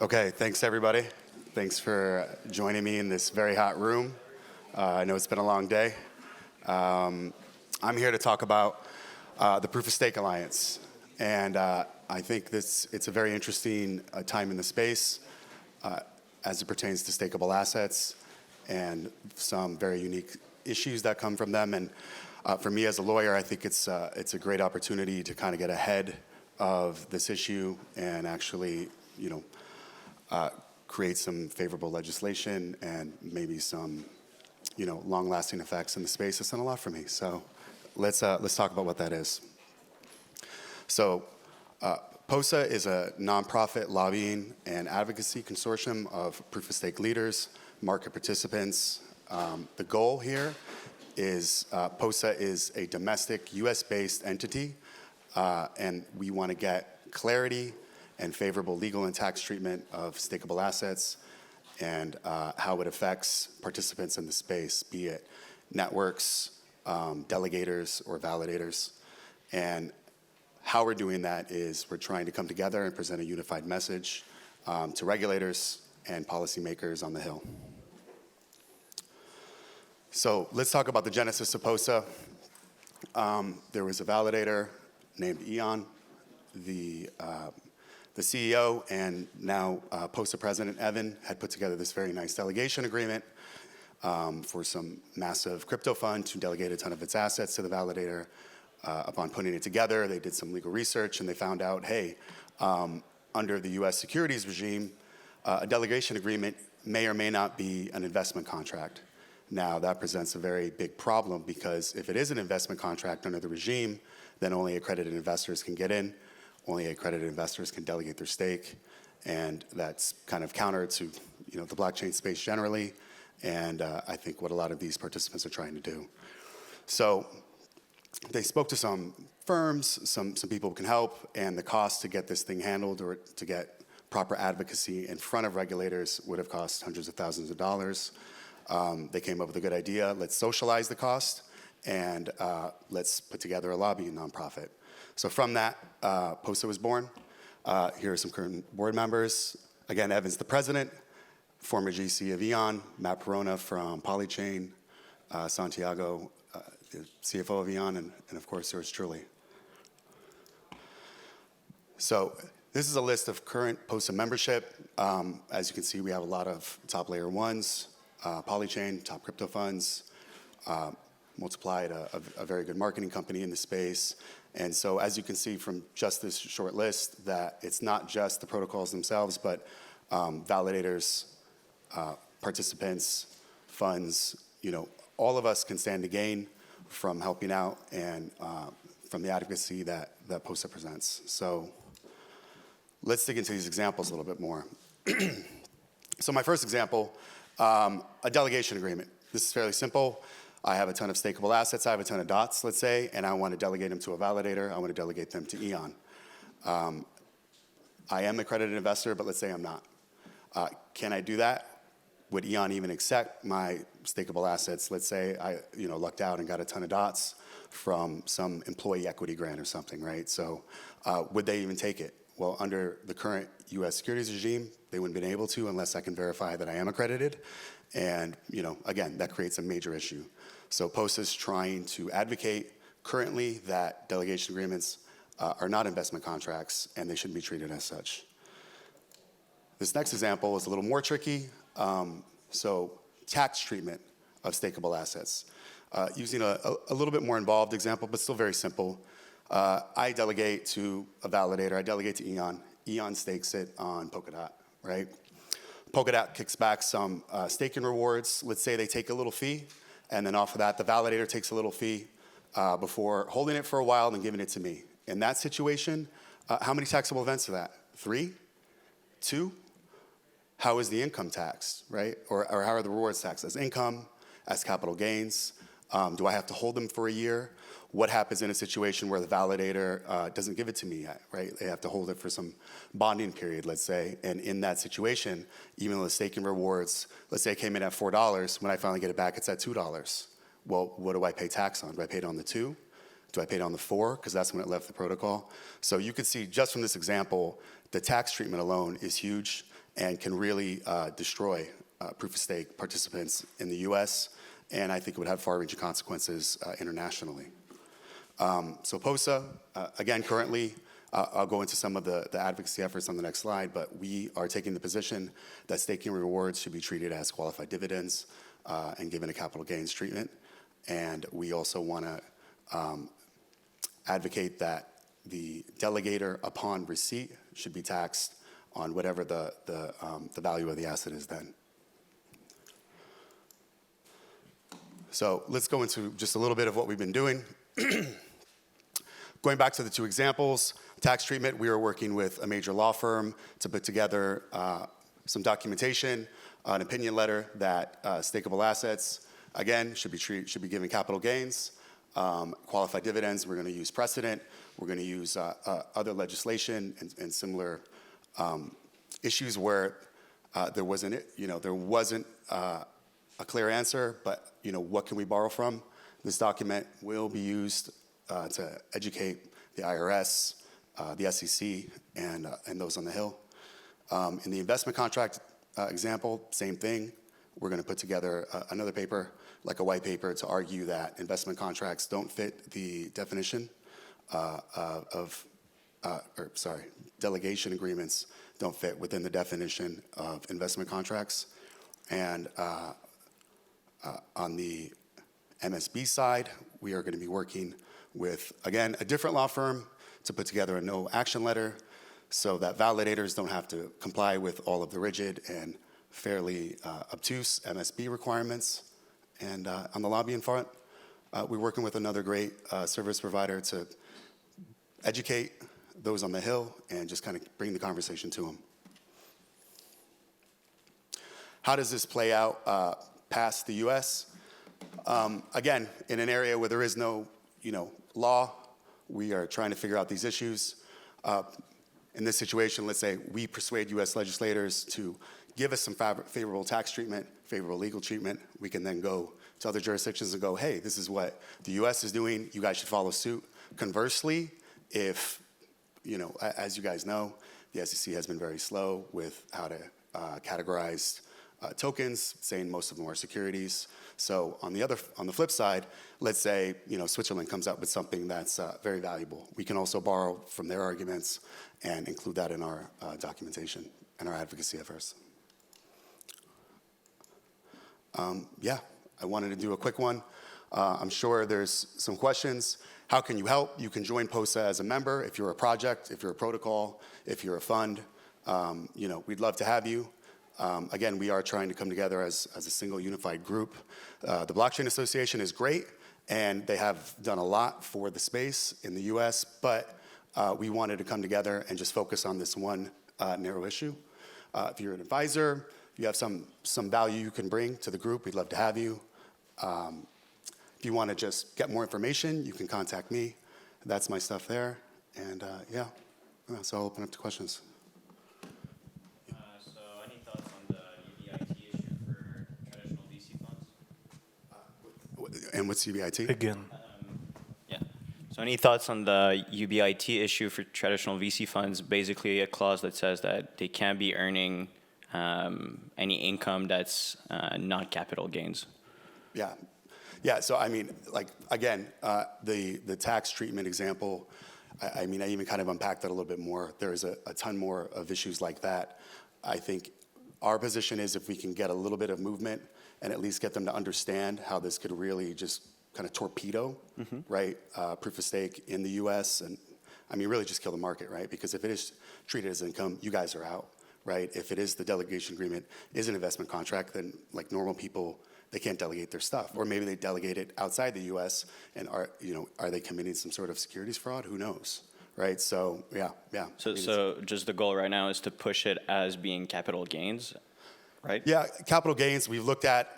Okay, thanks everybody. Thanks for joining me in this very hot room. I know it's been a long day. I'm here to talk about the Proof of Stake Alliance. And I think it's a very interesting time in the space as it pertains to stakeable assets and some very unique issues that come from them. And for me as a lawyer, I think it's a great opportunity to kind of get ahead of this issue and actually, create some favorable legislation and maybe some, long-lasting effects in the space. It's done a lot for me. So let's talk about what that is. So POSA is a nonprofit lobbying and advocacy consortium of proof of stake leaders, market participants. The goal here is POSA is a domestic US-based entity, and we want to get clarity and favorable legal and tax treatment of stakeable assets and how it affects participants in the space, be it networks, delegators, or validators. And how we're doing that is we're trying to come together and present a unified message to regulators and policymakers on the Hill. So let's talk about the genesis of POSA. There was a validator named Ryon, the CEO and now POSA president, Evan, had put together this very nice delegation agreement for some massive crypto fund to delegate a ton of its assets to the validator. Upon putting it together, they did some legal research and they found out, hey, under the US securities regime, a delegation agreement may or may not be an investment contract. Now, that presents a very big problem because if it is an investment contract under the regime, then only accredited investors can get in. Only accredited investors can delegate their stake, and that's kind of counter to the blockchain space generally, and I think what a lot of these participants are trying to do. So they spoke to some firms, some people who can help, and the cost to get this thing handled or to get proper advocacy in front of regulators would have cost hundreds of thousands of dollars. They came up with a good idea. Let's socialize the cost, and let's put together a lobbying nonprofit. So from that, POSA was born. Here are some current board members. Again, Evan's the president, former GC of Ryon, Matt Perona from Polychain, Santiago, the CFO of Ryon, and of course, yours truly. So this is a list of current POSA membership. As you can see, we have a lot of top layer ones, Polychain, top crypto funds, Multiplied, a very good marketing company in the space. And so as you can see from just this short list, that it's not just the protocols themselves, but validators, participants, funds, all of us can stand to gain from helping out and from the advocacy that POSA presents. So let's dig into these examples a little bit more. So my first example, a delegation agreement. This is fairly simple. I have a ton of stakeable assets. I have a ton of dots, let's say, and I want to delegate them to a validator. I want to delegate them to Ryon. I am an accredited investor, but let's say I'm not. Can I do that? Would Ryon even accept my stakeable assets? Let's say I lucked out and got a ton of dots from some employee equity grant or something, right? So would they even take it? Well, under the current US securities regime, they wouldn't have been able to unless I can verify that I am accredited. And, again, that creates a major issue. So POSA is trying to advocate currently that delegation agreements are not investment contracts and they shouldn't be treated as such. This next example is a little more tricky. So tax treatment of stakeable assets. Using a little bit more involved example, but still very simple. I delegate to a validator. I delegate to Ryon. Ryon stakes it on Polkadot, right? Polkadot kicks back some staking rewards. Let's say they take a little fee, and then off of that, the validator takes a little fee before holding it for a while and giving it to me. In that situation, how many taxable events are that? 3? 2? How is the income taxed, right? Or how are the rewards taxed? As income, as capital gains? Do I have to hold them for a year? What happens in a situation where the validator doesn't give it to me yet, right? They have to hold it for some bonding period, let's say. And in that situation, even though the staking rewards, let's say it came in at $4, when I finally get it back, it's at $2. Well, what do I pay tax on? Do I pay it on the 2? Do I pay it on the 4? Because that's when it left the protocol. So you can see just from this example, the tax treatment alone is huge. and can really destroy proof-of-stake participants in the US, and I think it would have far-reaching consequences internationally. So POSA, again, currently, I'll go into some of the advocacy efforts on the next slide, but we are taking the position that staking rewards should be treated as qualified dividends and given a capital gains treatment. And we also want to advocate that the delegator, upon receipt, should be taxed on whatever the value of the asset is then. So let's go into just a little bit of what we've been doing. Going back to the two examples, tax treatment, we are working with a major law firm to put together some documentation, an opinion letter that stakeable assets, again, should be given capital gains, qualified dividends. We're going to use precedent. We're going to use other legislation and similar issues where there wasn't a clear answer, but what can we borrow from? This document will be used to educate the IRS, the SEC, and those on the Hill. In the investment contract example, same thing. We're going to put together another paper, like a white paper, to argue that investment contracts don't fit the definition delegation agreements don't fit within the definition of investment contracts. And on the MSB side, we are going to be working with, again, a different law firm to put together a no action letter so that validators don't have to comply with all of the rigid and fairly obtuse MSB requirements. And on the lobbying front, we're working with another great service provider to educate those on the Hill and just kind of bring the conversation to them. How does this play out past the US? Again, in an area where there is no law, we are trying to figure out these issues. In this situation, let's say we persuade US legislators to give us some favorable tax treatment, favorable legal treatment. We can then go to other jurisdictions and go, hey, this is what the US is doing. You guys should follow suit. Conversely, if, as you guys know, the SEC has been very slow with how to categorize tokens, saying most of them are securities. So on the flip side, let's say Switzerland comes up with something that's very valuable. We can also borrow from their arguments and include that in our documentation and our advocacy efforts. I wanted to do a quick one. I'm sure there's some questions. How can you help? You can join POSA as a member if you're a project, if you're a protocol, if you're a fund. We'd love to have you. Again, we are trying to come together as a single unified group. The Blockchain Association is great, and they have done a lot for the space in the US, but we wanted to come together and just focus on this one narrow issue. If you're an advisor, if you have some value you can bring to the group, we'd love to have you. If you want to just get more information, you can contact me. That's my stuff there. And so I'll open up to questions. So any thoughts on the UBIT issue for traditional VC funds? And what's UBIT? Again. So any thoughts on the UBIT issue for traditional VC funds? Basically a clause that says that they can't be earning any income that's not capital gains. Yeah, so I mean, again, the tax treatment example, I even kind of unpacked that a little bit more. There's a ton more of issues like that. I think our position is if we can get a little bit of movement and at least get them to understand how this could really just kind of torpedo, right, proof of stake in the US, and I mean, really just kill the market, right? Because if it is treated as income, you guys are out, right? If it is the delegation agreement, is an investment contract, then like normal people, they can't delegate their stuff. Or maybe they delegate it outside the US and are they committing some sort of securities fraud? Who knows, right? So, yeah. So just the goal right now is to push it as being capital gains, right? Yeah, capital gains, we've looked at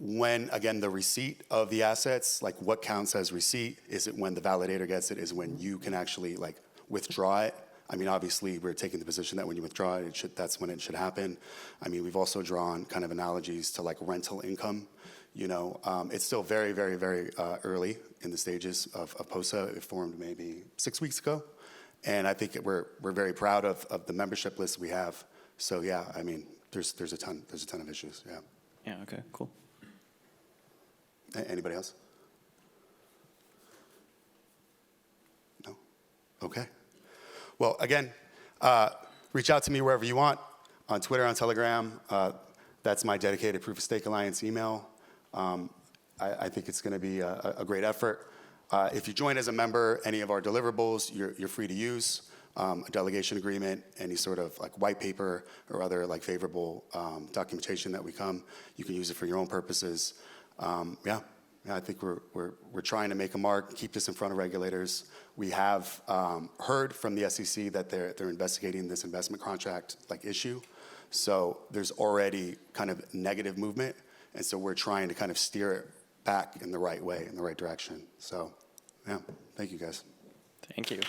when, again, the receipt of the assets, what counts as receipt? Is it when the validator gets it? Is it when you can actually withdraw it? I mean, obviously, we're taking the position that when you withdraw it, that's when it should happen. I mean, we've also drawn kind of analogies to rental income. It's still very, very, very early in the stages of POSA. It formed maybe 6 weeks ago. And I think we're very proud of the membership list we have So yeah, I mean, there's a ton of issues. Yeah. Yeah. Okay. Cool. Anybody else? No? Okay. Well, again, reach out to me wherever you want, on Twitter, on Telegram. That's my dedicated Proof of Stake Alliance email. I think it's going to be a great effort. If you join as a member, any of our deliverables, you're free to use. A delegation agreement, any sort of like white paper or other like favorable documentation that we come, you can use it for your own purposes. Yeah, I think we're trying to make a mark, keep this in front of regulators. We have heard from the SEC that they're investigating this investment contract like issue. So there's already kind of negative movement, and so we're trying to kind of steer it back in the right way, in the right direction. So, yeah, thank you guys. Thank you.